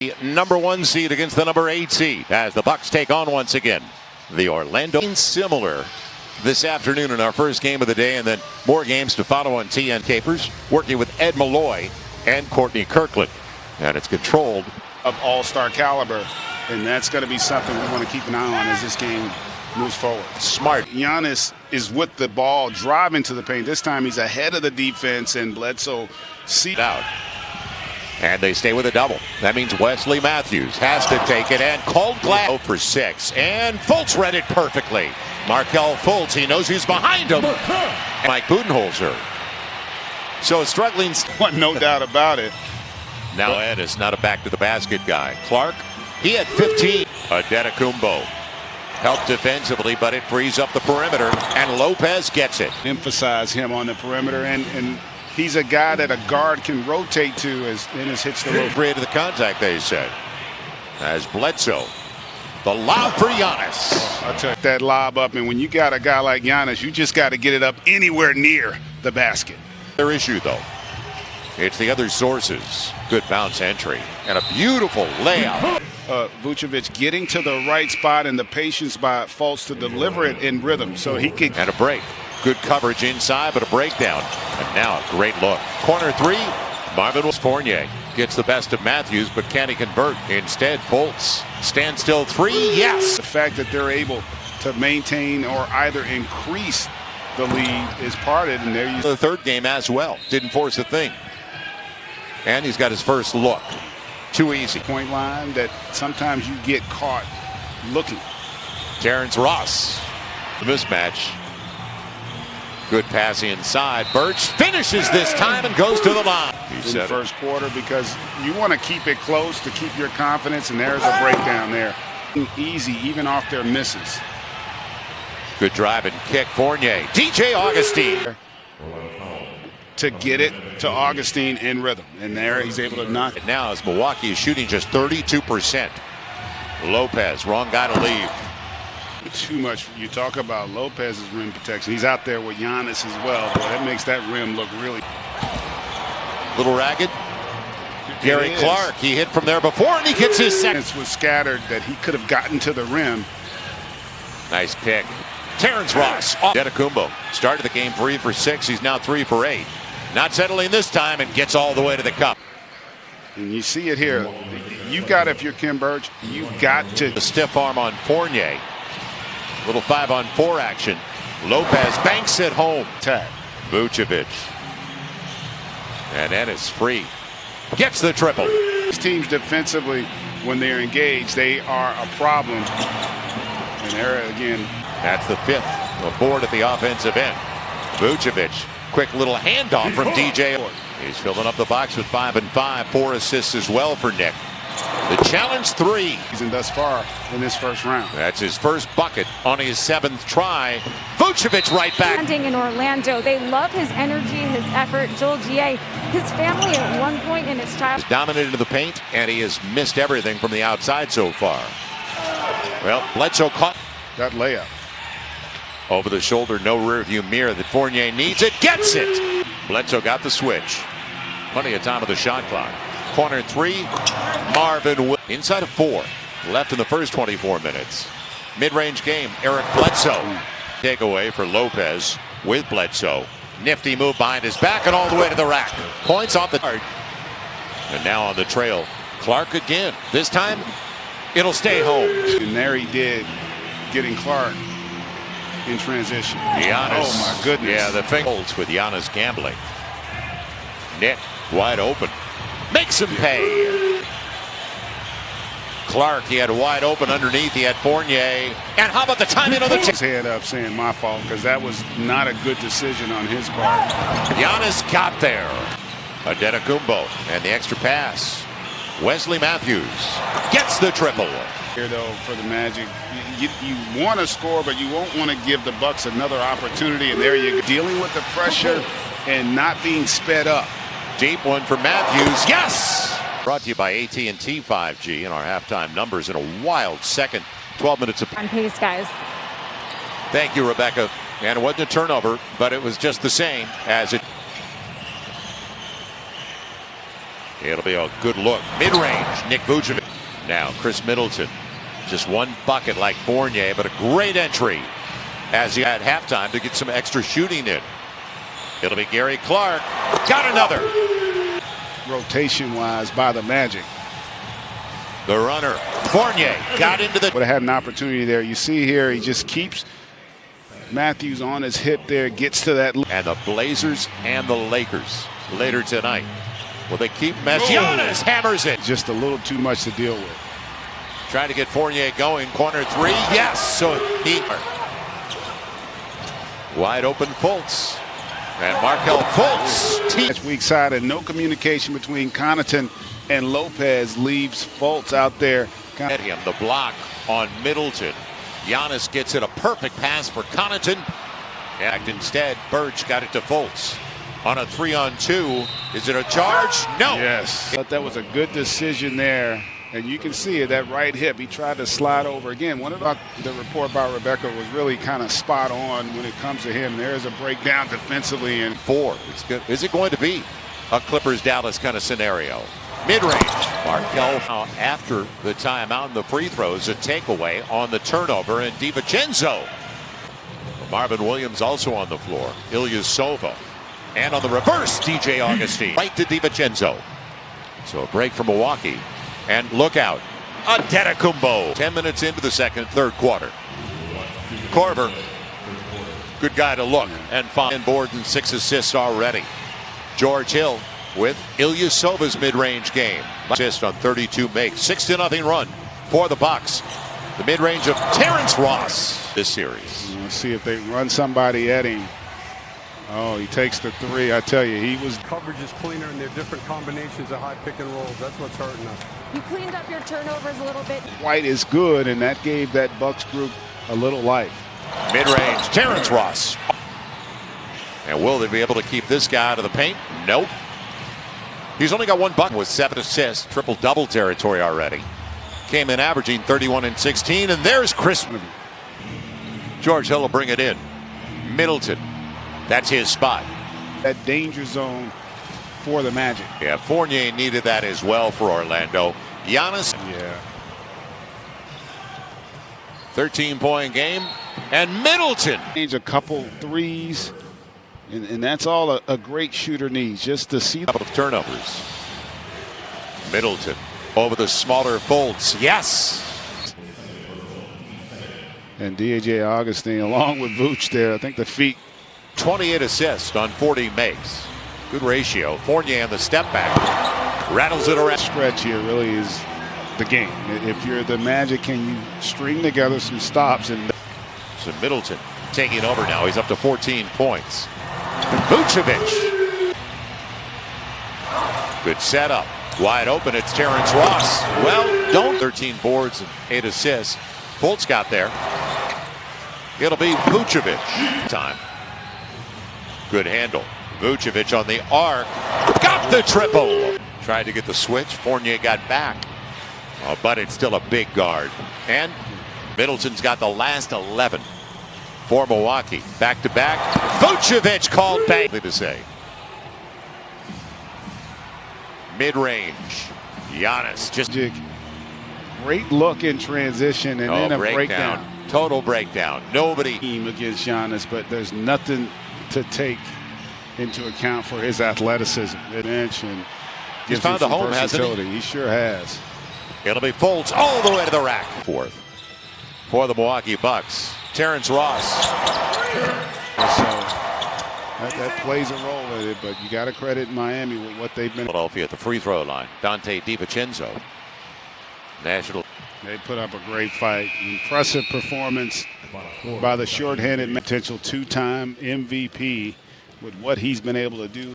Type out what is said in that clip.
The number 1 seed against the number 8 seed as the Bucks take on once again the Orlando. Similar this afternoon in our first game of the day, and then more games to follow on TN Capers, working with Ed Malloy and Courtney Kirkland. And it's controlled of all-star caliber, and that's going to be something we want to keep an eye on as this game moves forward. Smart. Giannis is with the ball, driving to the paint. This time he's ahead of the defense, and Bledsoe sees out. And they stay with a double. That means Wesley Matthews has to take it, and called glass for 6. And Fultz read it perfectly. Markelle Fultz, he knows who's behind him. Mike Budenholzer. So struggling. No doubt about it. Now Ed is not a back to the basket guy. Clark, he had 15. Adetokounmpo helped defensively, but it frees up the perimeter, and Lopez gets it. Emphasize him on the perimeter, and he's a guy that a guard can rotate to as Ennis hits the rope. Created the contact, they said. As Bledsoe, the lob for Giannis. I'll take that lob up, and when you got a guy like Giannis, you just got to get it up anywhere near the basket. Their issue, though, it's the other sources. Good bounce entry and a beautiful layout. Vucevic getting to the right spot, and the patience by Fultz to deliver it in rhythm so he could. And a break. Good coverage inside, but a breakdown. And now a great look. Corner 3, Marvin Fournier gets the best of Matthews, but can he convert? Instead, Fultz. Standstill 3, yes. The fact that they're able to maintain or either increase the lead is parted, and there you. The third game as well. Didn't force a thing. And he's got his first look. Too easy. Point line that sometimes you get caught looking. Terrence Ross. The mismatch. Good pass inside. Birch finishes this time and goes to the line. In the first quarter, because you want to keep it close to keep your confidence, and there's a breakdown there. Easy, even off their misses. Good drive and kick. Fournier. DJ Augustine. To get it to Augustine in rhythm, and there he's able to knock it. Now as Milwaukee is shooting just 32%. Lopez, wrong guy to leave. Too much. You talk about Lopez's rim protection. He's out there with Giannis as well. Boy, that makes that rim look really little ragged. Gary Clark, he hit from there before, and he gets his second. Was scattered that he could have gotten to the rim. Nice pick. Terrence Ross. Adetokounmpo started the game 3 for 6. He's now 3 for 8. Not settling this time, and gets all the way to the cup. And you see it here. You've got, if you're Kim Birch, you've got to. The stiff arm on Fournier. Little 5-on-4 action. Lopez banks it home. Tag. Vucevic. And Ennis free. Gets the triple. These teams defensively, when they're engaged, they are a problem. And there again. That's the 5th aboard at the offensive end. Vucevic. Quick little handoff from DJ. He's filling up the box with 5 and 5. 4 assists as well for Nick. The challenge 3. And thus far in this first round. That's his first bucket on his 7th try. Vucevic right back. In Orlando, they love his energy, his effort. Joel G.A., his family at one point in his childhood. Dominated the paint, and he has missed everything from the outside so far. Well, Bledsoe caught that layup. Over the shoulder, no rear view mirror that Fournier needs. It gets it. Bledsoe got the switch. Plenty of time with the shot clock. Corner 3, Marvin inside of 4. Left in the first 24 minutes. Mid-range game, Eric Bledsoe. Takeaway for Lopez with Bledsoe. Nifty move behind his back and all the way to the rack. Points off the card. And now on the trail, Clark again. This time, it'll stay home. And there he did, getting Clark in transition. Giannis. Oh my goodness. Yeah, the fingers with Giannis gambling. Nick wide open. Makes him pay. Clark, he had wide open underneath. He had Fournier. And how about the timing on the his head up saying my fault, because that was not a good decision on his part. Giannis got there. Adetokounmpo and the extra pass. Wesley Matthews gets the triple. Here though for the Magic, you want to score, but you won't want to give the Bucks another opportunity. And there you go, dealing with the pressure and not being sped up. Deep one for Matthews. Yes! Brought to you by AT&T 5G and our halftime numbers in a wild second. 12 minutes of on pace, guys. Thank you, Rebecca. And it wasn't a turnover, but it was just the same as it. It'll be a good look. Mid-range, Nick Vucevic. Now Chris Middleton. Just one bucket like Fournier, but a great entry as he had halftime to get some extra shooting in. It'll be Gary Clark. Got another. Rotation-wise by the Magic. The runner, Fournier, got into the... Would have had an opportunity there. You see here, he just keeps Matthews on his hip there, gets to that. And the Blazers and the Lakers later tonight. Will they keep Messi? Giannis hammers it. Just a little too much to deal with. Trying to get Fournier going. Corner three. Yes. So he... Wide open Fultz. And Markelle Fultz. Weak side and no communication between Connaughton and Lopez leaves Fultz out there. At him, the block on Middleton. Giannis gets it, a perfect pass for Connaughton. And instead, Birch got it to Fultz. On a 3-on-2, is it a charge? No. Yes. But that was a good decision there. And you can see it, that right hip. He tried to slide over again. One of the report by Rebecca was really kind of spot on when it comes to him. There's a breakdown defensively. And 4. It's good. Is it going to be a Clippers-Dallas kind of scenario? Mid-range. Markelle after the timeout and the free throws, a takeaway on the turnover, and DiVincenzo. Marvin Williams also on the floor. Ilyasova. And on the reverse, DJ Augustine. Right to DiVincenzo. So a break for Milwaukee. And look out. Antetokounmpo. 10 minutes into the third quarter. Korver. Good guy to look. And 5 boards and 6 assists already. George Hill with Ilyasova's mid-range game. Assist on 32 makes. 6-0 run for the Bucks. The mid-range of Terrence Ross this series. Let's see if they run somebody at him. Oh, he takes the 3. I tell you, he was... Coverage is cleaner and their different combinations of high pick and rolls. That's what's hurting us. You cleaned up your turnovers a little bit. White is good, and that gave that Bucks group a little life. Mid-range, Terrence Ross. And will they be able to keep this guy out of the paint? Nope. He's only got 1 bucket with 7 assists, triple-double territory already. Came in averaging 31 and 16, and there's Chris. George Hill will bring it in. Middleton. That's his spot. That danger zone for the Magic. Yeah, Fournier needed that as well for Orlando. Giannis. Yeah. 13-point game. And Middleton. Needs a couple threes. And that's all a great shooter needs. Just to see. Couple of turnovers. Middleton over the smaller Fultz. Yes. And DJ Augustine along with Vooch there. I think the feet. 28 assists on 40 makes. Good ratio. Fournier on the step back. Rattles it around. Stretch here really is the game. If you're the Magic, can you string together some stops? And so Middleton taking over now. He's up to 14 points. Vucevic. Good setup. Wide open. It's Terrence Ross. Well, don't. 13 boards and 8 assists. Fultz got there. It'll be Vucevic. Time. Good handle. Vucevic on the arc. Got the triple. Tried to get the switch. Fournier got back. Oh, but it's still a big guard. And Middleton's got the last 11 for Milwaukee. Back to back. Vucevic called back. To say. Mid-range. Giannis just. Great look in transition and then a breakdown. Total breakdown. Nobody. Team against Giannis, but there's nothing to take into account for his athleticism. And He's found a home, hasn't he? He sure has. It'll be Fultz all the way to the rack. Fourth for the Milwaukee Bucks. Terrence Ross. So that plays a role in it, but you got to credit Miami with what they've been. Philadelphia at the free throw line. Dante DiVincenzo. National. They put up a great fight. Impressive performance by the shorthanded potential 2-time MVP with what he's been able to do.